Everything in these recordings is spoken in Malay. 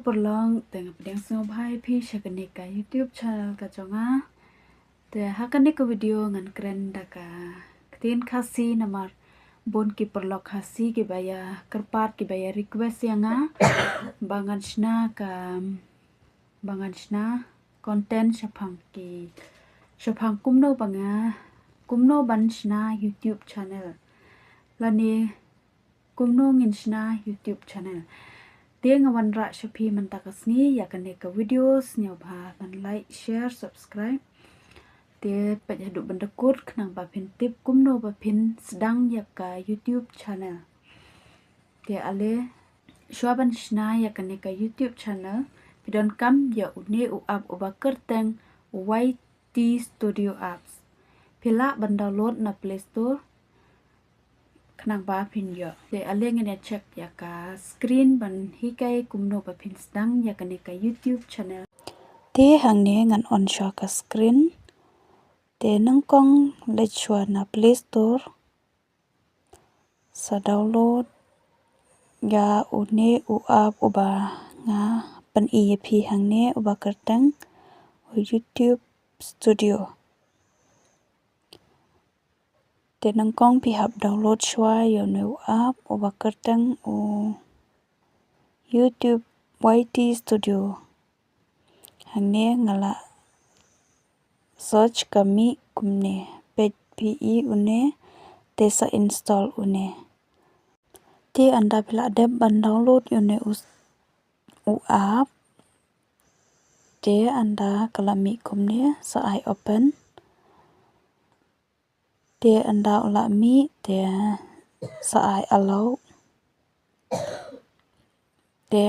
perlong tengah pedang semua bhai phi shakane ka YouTube channel ka jonga te hakane ka video ngan keren daka ketin khasi namar bon ki perlok khasi ki baya kerpat ki baya request yanga bangan shna content shapang kumno banga kumno ban shna YouTube channel lani kumno ngin shna YouTube channel dia ngawan ra shapi mentakasni ya kane ka videos nyoba man like share subscribe dia pajadu bendekut kenang ba phin tip kumno ba phin sdang ya ka YouTube channel dia ale shwaban shna ya kane ka YouTube channel pidon kam ya une uap uba kerteng Yt Stodio apps pila ban download na playstore kenang ba phin yo de ale ngene check ya ka screen ban hikai kumno ba phin sdang ya kane ka YouTube channel te hangne ngan on sha ka screen te nangkong lechwa na playstore sa download ya une uap uba nga pan iaphi hangne uba kerteng YouTube Studio te nangkong pi hap download shwa yo no app uba kerteng YouTube Yt Stodio hangne ngala search kami kumne pi une te sa install une te anda pila dep ban download une app te anda kalami kumne sa I open te anda ula mi te sa I allow te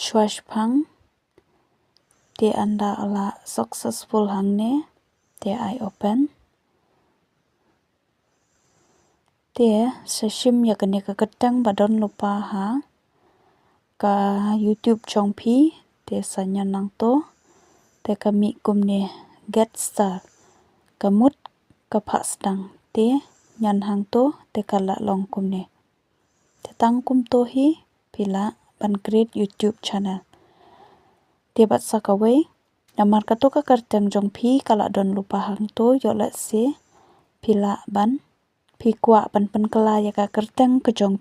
shwashpang te anda ula successful hangne te I open te seshim ya kane ka ketang badon lupa ha ka YouTube Jong te sanya nang to te kami kumne get start kamut kapha sdang te nyan hang to te kala long kumne te tang kum to hi pila ban create YouTube channel te bat sakawai namar kato ka kerteng Jong kala don lupa hang to yo let se pila ban phi kwah ban kala ya ka kerteng ke Jong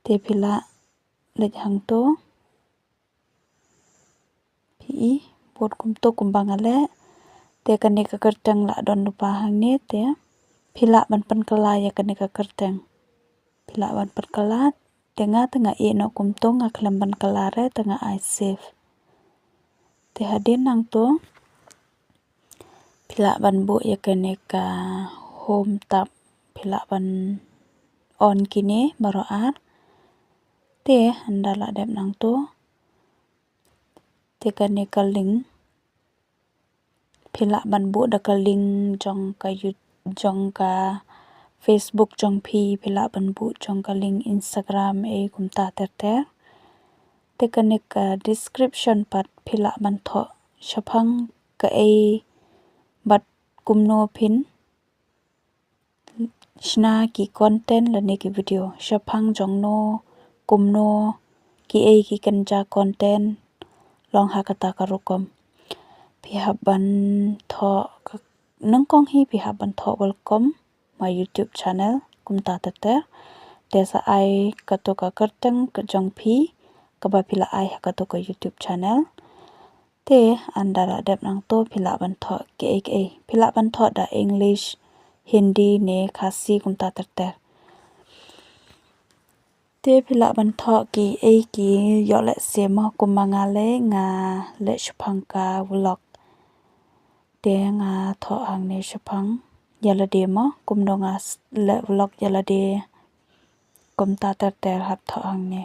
te pila lech hang to pi bot kum to kumbang ale te kane ka kerteng la don lupa hang ne te pila ban kala ya kane ka kerteng pila ban kala tengah e no kum to nga klam ban kala re tengah I save te hadin nang to pila ban bu ya kane ka home tab pila ban on kine baroar te anda la dep nang to te kane ka link pila ban bu da ka link jong ka Facebook Jong pila ban bu jong ka link Instagram kumta ter te kane ka description pat pila ban tho shapang ka bat kumno phin shna ki content lane ki video shapang jong no kumno ki kanja content long hakata karukom pi haban tho nangkong hi pi haban tho welcome my YouTube channel kumta te sa I kato ka kerteng ke Jong kaba pila I kato ka YouTube channel te andara dep nang to pila ban tho ke pila ban tho da English Hindi ne Khasi kumta te pila ban tho ki yo le se mo kumangale nga le shphang ka vlog te nga tho hang ne shphang yala de mo kumno nga le vlog yala de kumta hat tho hang ne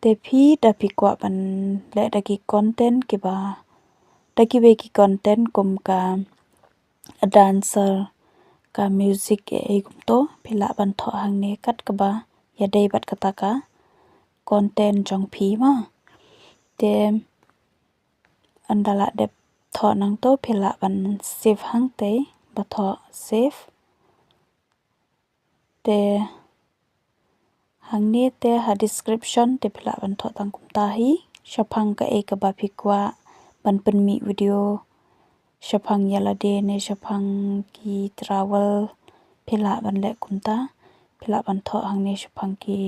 te phi da pi kwa ban le da ki content ki ba da ki be ki content kum ka dancer ka music kum to phila ban tho hang ne kat ka ba ya dei bat kata ka content Jong ma te andala dep tho nang to phila ban save hang te ba tho save te hang ni te ha description te phila ban tho tang kum ta hi shaphang ka e kaba phikwa ban pen mi video shaphang yalade ne shaphang ki travel phila ban le kum ta phila ban tho hang ne shaphang ki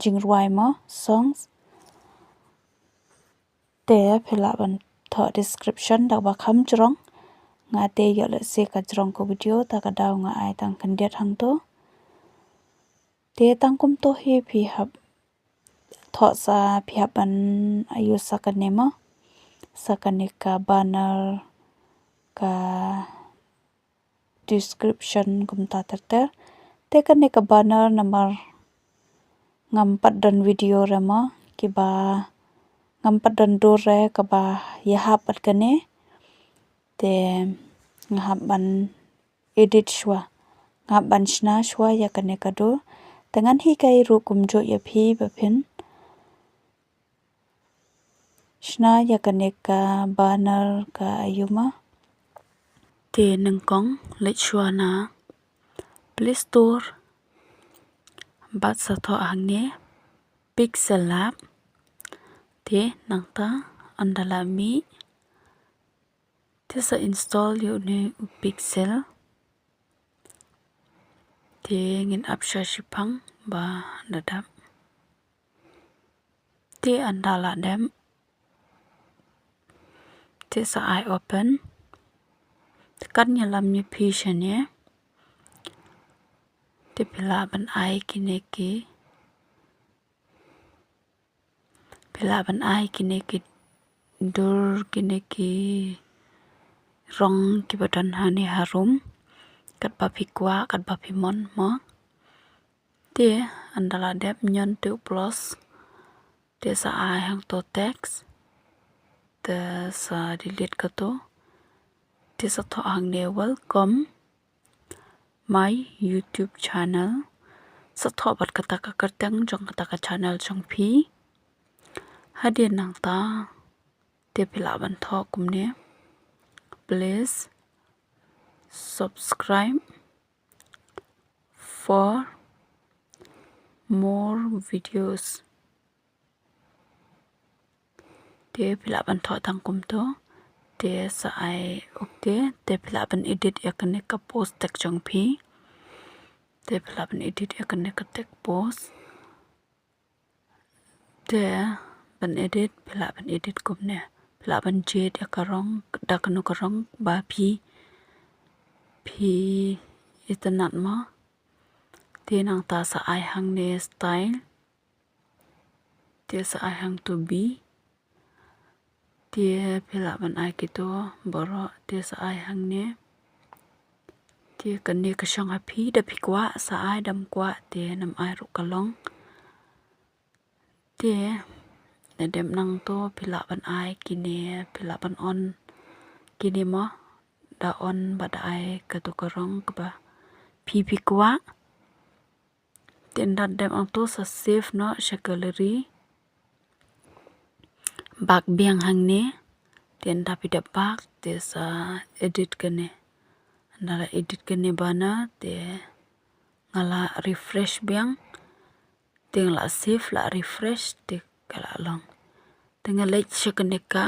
jingruai mo songs te phila ban tho description dak ba kham chrong nga te yo le se ka chrong ko video ta ka daw nga ai tang khan det hang to te tang kum to hi phi hab tho sa phi ban ayu sakane mo sakane ka bannar ka description kum ta ter te kane ka bannar number ngam pat don video rama kiba ngam pat don do re kaba yaha pat kane te ngam ban edit shwa ngam ban shna shwa ya kane ka do dengan hikai ru kum jo iaphi ba phin shna ya kane ka bannar ka ayuma te nangkong lech shwa na playstore bat sa tho hang ne pixel lab te nangta andala mi te sa install yu ne pixel te ngin apsha shipang ba dadap te andala dem te sa I open kan nyalam ni phishane te phila ban I kineki phila ban I kineki dur kineki rong ki badan hani harum kat ba phikwa kat ba phimon mo te andala dep nyon te plus te sa I hang to text te sa delete ka to te sa tho hang ne welcome my YouTube channel sa tho bat kata ka kartang jong kata ka channel jong phi hadin nang ta te phila ban tho kum ne please subscribe for more videos te phila ban tho tang kum to te sa I okte te phila ban edit ya kane ka post tak jong phi te phila ban edit ya kane ka tek post te ban edit phila ban edit kum ne phila ban jet ya karong da kanu karong ba phi itanat ma te nang ta sa I hang ne style te sa I hang to be te phila ban I kito boro te sa I hang ne te kane ka shang phi da phikwa sa I dam kwa te nam I ru kalong te na dem nang to phila ban I kine phila ban on kine mo da on bad I ka to karong ka ba phi phikwa ten dat dem ang to sa save no sha gallery bak biang hang ne ten da pi da bak te sa edit kane andala edit kane bana te ngala refresh biang te ngala save la refresh te kala long te ngala kane ka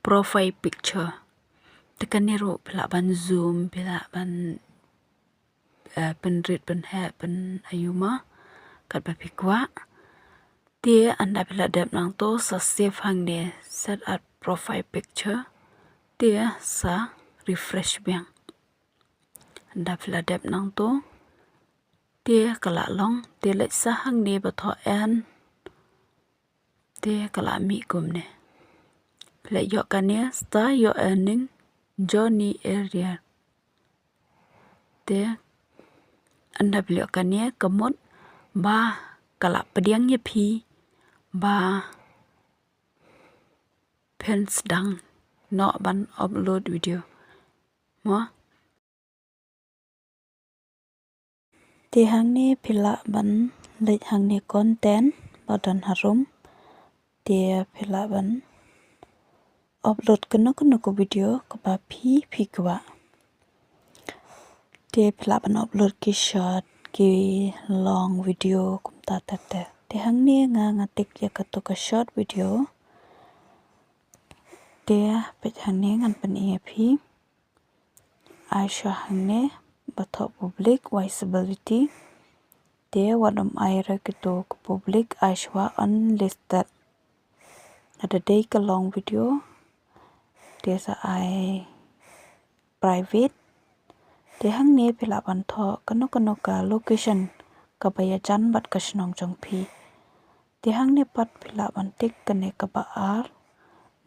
profile picture te kane ro pila ban zoom pila ban penrit pen he pen ayuma kat ba phikwa te anda pila dep nang to sa save hang ne set up profile picture te sa refresh biang anda pila dep nang to te kala long te lech sa hang ne ba tho en te kala mi kum ne pila yo kane start your earning journey area te anda pila kane kamot ba kala pediang ye phi ba pen sdang no ban upload video mo te hang ne phila ban lech hang ne content badan harum te phila ban upload kano ko video ka ba phi kwa te phila ban upload ki shot ki long video kum ta te te hang ne nga ngatik ya ka to ka short video te pet hang ne ngan pan iaphi aisha hang ne batho public visibility te wadam aira ki to public aishwa unlisted ada day ka long video te sa ai private te hang ne phila ban tho kano ka location ka baya jan bat ka shnong jong phi te hang ne pat phila ban tik kane kaba ar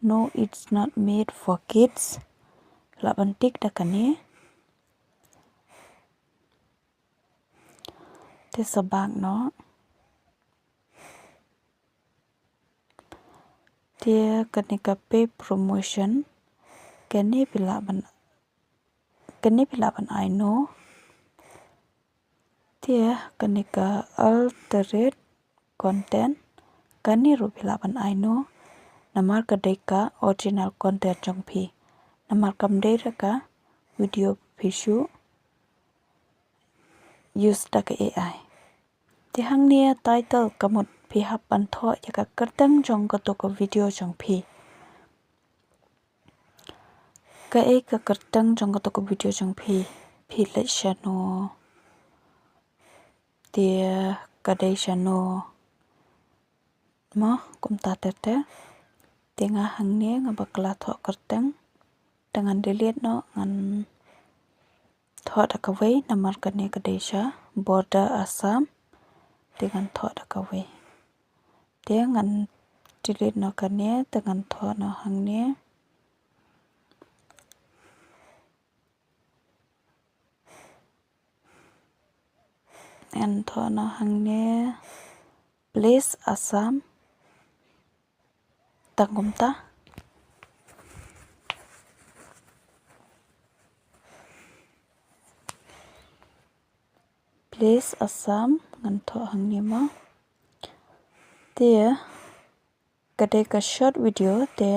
no it's not made for kids phila ban tik da kane te sabang no te kane ka pay promotion kane phila ban I know te kane ka alterate content kane ru phila ban I know namar ka dei ka original content jong phi namar kam dei ra ka video phishu use da ka AI te hang ne title kamut phi hap ban tho ya ka kertang jong ka to ka video jong phi ka e ka kertang jong ka to ka video jong phi le shano te ka dei shano ma kum ta te te nga hang ne nga bakla tho kertang dengan delete no ngan tho da ka wei namar ka ne ka dei sha border Assam dengan tho da ka wei te ngan delete no ka ne dengan tho no hang ne and tho no hang ne place Assam tangum ta place Assam ngan tho hang ne ma te kadai ka short video te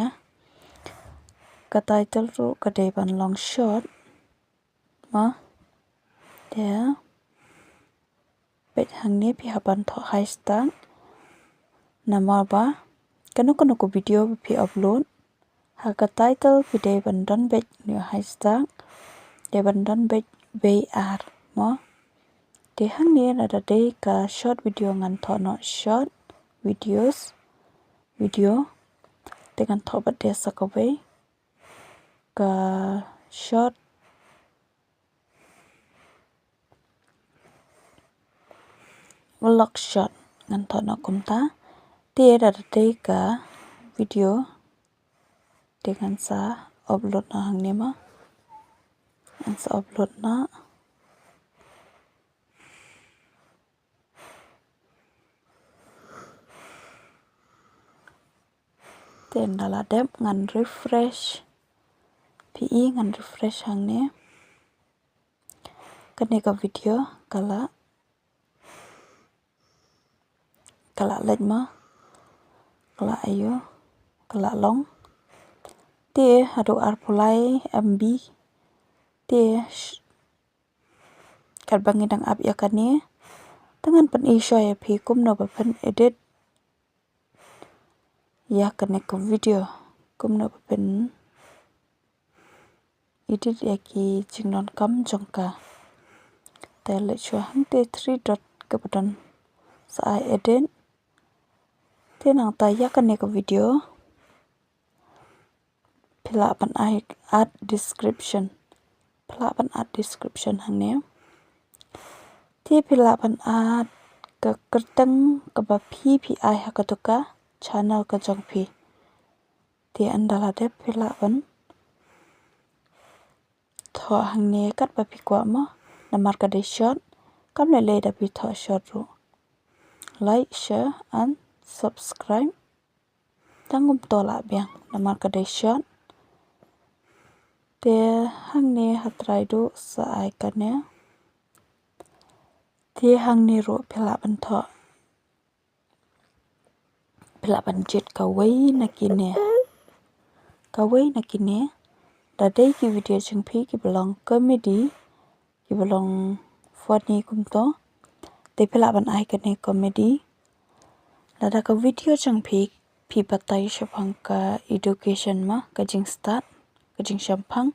ka title ru kadai ban long short ma te pet hang ne phi haban tho hashtag nama ba kano ko video phi upload ha ka title phi de ban don bet new hashtag de ban don bet bay ar mo te hang ne na da de ka short video ngan tho no short video te ngan tho ba de sa ka way ka short vlog shot ngan tho no kum ta te da de ka video te ngan sa upload na hang ne ma an sa upload na ten dala dep ngan refresh pi ngan refresh hang ne kane ka video kala lek ma kala ayo kala long te hadu ar pulai MB te kat bangi dang ap ya kane tangan pan isha ya phi kumno ba pan edit ya kane ka video kumno ba pan edit ya ki jingnon kam jong ka te le chwa hang te 3 dot ka button sa I edit te nang ta ya kane ka video phila ban I add description hang ne te phila ban add ka kertang ka ba phi ai ha ka to ka channel ka jong phi te andala de phila ban tho hang ne kat ba phi kwa ma namar ka de short kam le da phi tho short ru like share and subscribe tangum to la biang namar ka de short te hang ne hatrai do sa ai ka ne te hang ne ro phila ban tho phila ban jet ka wei na ki ne da dei ki video jing phi ki belong comedy ki belong funny kum to te pila ban ai kene comedy lada ka video jang phi patai shapang ka education ma ka jing start ka jing shampang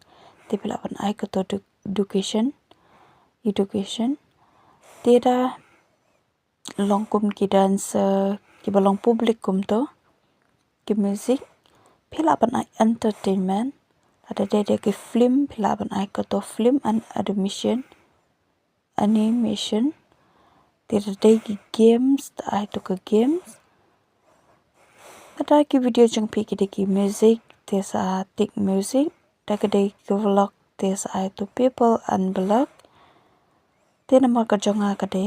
te pila ban ai ka to education te da long kum ki dancer ki balong public kum to ki music pila ban ai entertainment ada de ki film pila ban ai ka to film and animation te da ki games ta ai to ka games ada ki video jang phi ki music te sa tik music da ka de ki vlog te sa ai to people and vlog te namar ka jonga ka de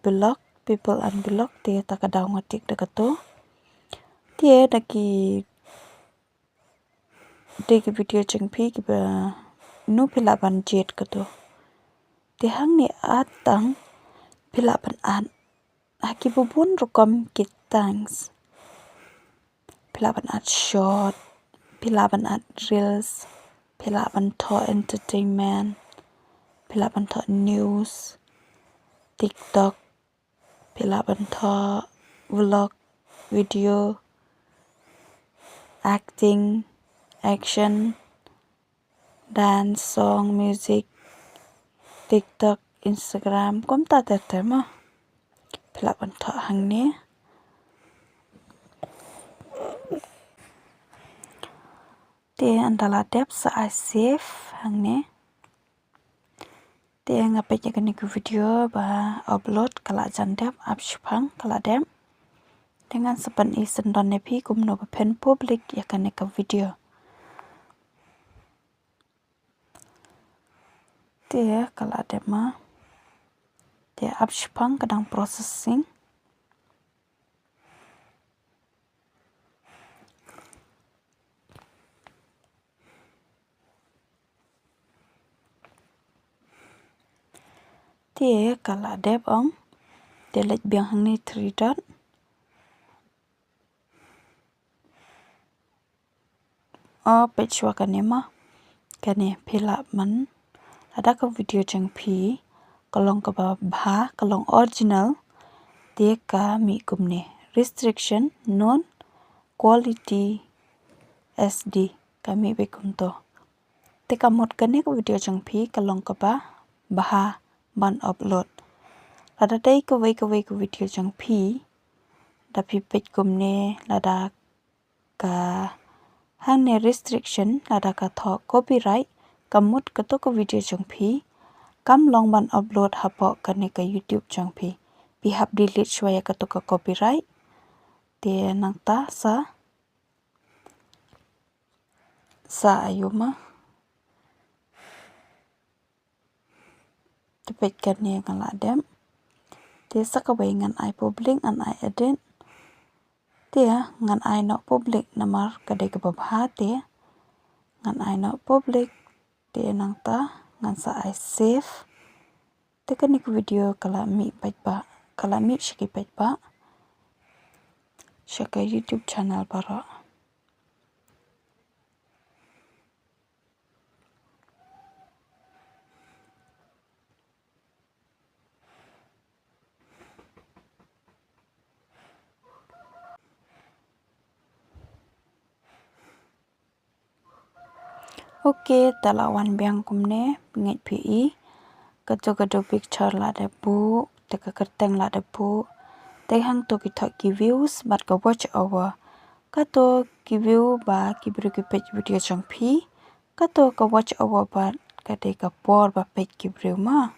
vlog people and vlog te ta ka daw ngatik da ka to te da ki video jang phi ki ba nu pila ban jet ka to te hang ni atang pila ban an aki bubun rukom ki thanks pila ban at short pila ban at reels pila ban to entertainment pila ban to news TikTok pila ban to vlog video acting action dance song music TikTok Instagram kom ta te ma pila ban to hang ni te andala dep sa I save hang ni te ngape ya kene ku video ba upload kala jan dep up shpang kala dem dengan sepan isen don ne phi kumno ba pen public ya kene ka video te kala dem ma te up shpang kadang processing te kala dep ong te lek biang hang ni 3 dot page wa kane ma kane phila man ada ka video jang phi kalong ka ba kalong original te ka mi kumne restriction non quality SD kami be kum to te ka mot kane ka video jang phi kalong ka ba ban upload lada dai ka video jang phi da phi page kumne lada ka hang ne restriction lada ka tho copyright kamut ka to ka video jang phi kam long ban upload hapo kane ka YouTube jang phi pi hap delete shwaya ka to ka copyright te nang ta sa ayuma te page kane ngala dem te sakabai ngan I public an I edit te ngan I not public namar kadai ka babha te ngan I not public te nang ta ngan sa I save te kani video kala mi paidbah kala mi shiki paidbah shaka YouTube channel para okay talawan biang kumne pinget pi kado picture la de bu te ka kerteng la de bu te hang to ki thok ki views but ka watch over ka to ki view ba ki bru ki page video jang phi ka to ka watch over ba ka te ka por ba page ki bru ma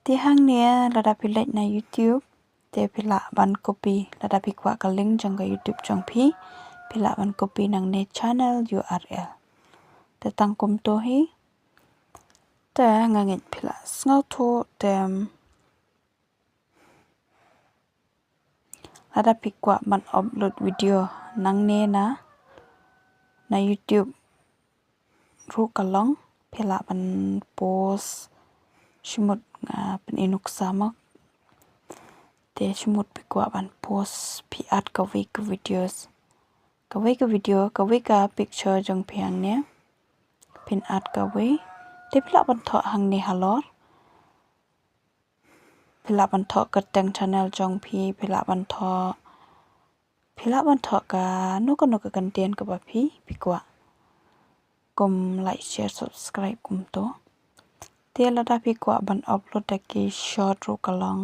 te hang ne la da pi let na YouTube te pila ban copy la da pi kwa ka link jang ka YouTube jang phi pila ban copy nang ne channel URL te tang kum to hi te ngangit pila snau to tem ada pikwa ban upload video nang ne na YouTube ru kalong pila ban post shimut pen inuk samak te shimut pikwa ban post pi at ka videos ka picture jong phiang ne pin at ka te pila ban tho hang ne halor phila ban tho katang channel Jong phi phila ban tho ka no ka content ka ba phi kwah kum like share subscribe kum to te Lada phi kwah ban upload da ki short ru kalong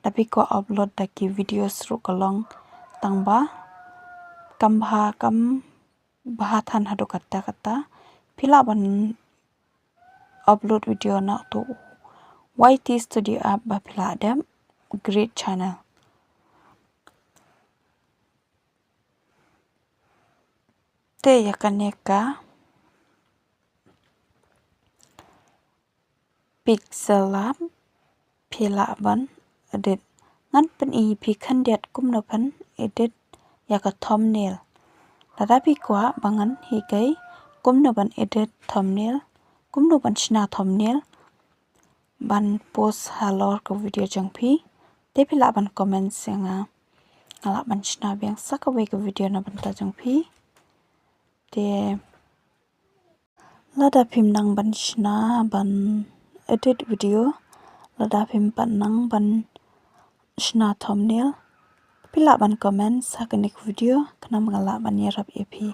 da phi kwah upload da ki videos ru kalong tangba kam bahathan hadu kata phila ban upload video na to Yt Stodio app ba phila dem great channel te yakaneka pixel app phila ban edit ngan pyni phi khandiat kumno phan edit yaka thumbnail Lada phi kwah bangan hikai kumno ban edit thumbnail kumno ban shna thumbnail ban post halor ko video Jong phi te phila ban comment senga ngala ban shna biang sakawe ko video na banta Jong phi te Lada phim nang ban shna ban edit video Lada phim pan nang ban shna thumbnail phila ban comment sakanik video kana ngala ban yarap iaphi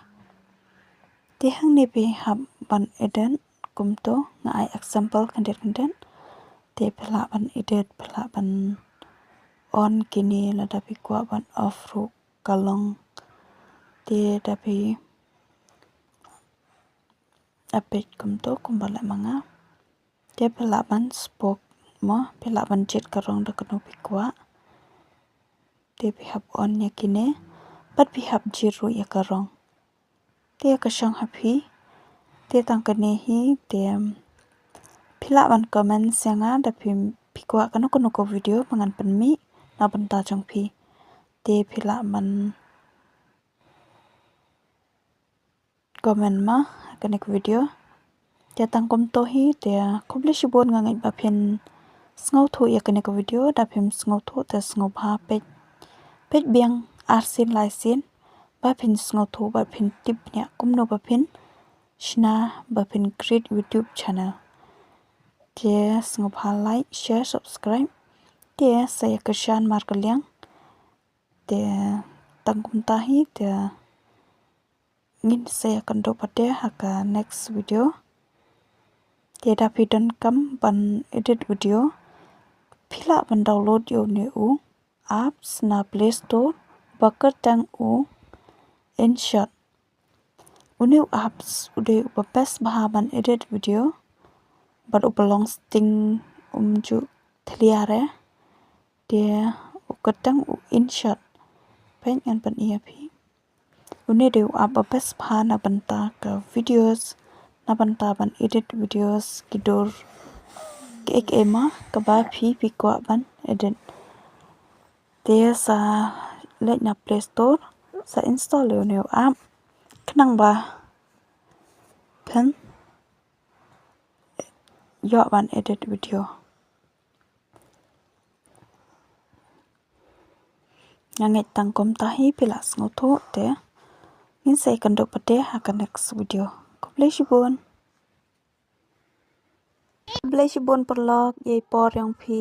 te hang ne pe hab ban edit kumto ngai example content te phila ban edit phila ban on kini Lada phi kwah ban off ru kalong te da phi apet kumto kumbala manga te phila ban spoke mo phila ban jet karong da kano phi kwah te phi hab on yakine pat phi hab jiru ya karong te ka shang happy te tang kane hi te phila ban comment senga da phim phi kwah kano ko video pangan panmi na banta Jong phi te phila man comment ma kanek video te tang kom to hi te khoble shibon ngai ba phin sngo thu ya kanek video da phim sngo thu te sngo bha pet biang arsin laisin ba phin sngo thu ba phin tip nya kumno ba phin shna ba phin create YouTube channel te sngo bha like share subscribe te saya keshan mar kalyang te tangkum ta hi te Ngin saya akan pate haka next video te da pidon kam ban edit video phila ban download yo ne u apps na playstore bakat tang u InShot unu apps ude best baha ban edit video but upalong sting ju thliare te ukatang u InShot pen ngan pan iaphi une deu up best baha na banta ka videos na banta ban edit videos kidor ek ema kaba phi kwah ban edit te sa let na play store sa install yo new app khnang ba phan yo ban edit video ngangai tang kom ta hi pila sngo tho te in sai kan do pate ha ka next video ko play shibon perlok ye por yang phi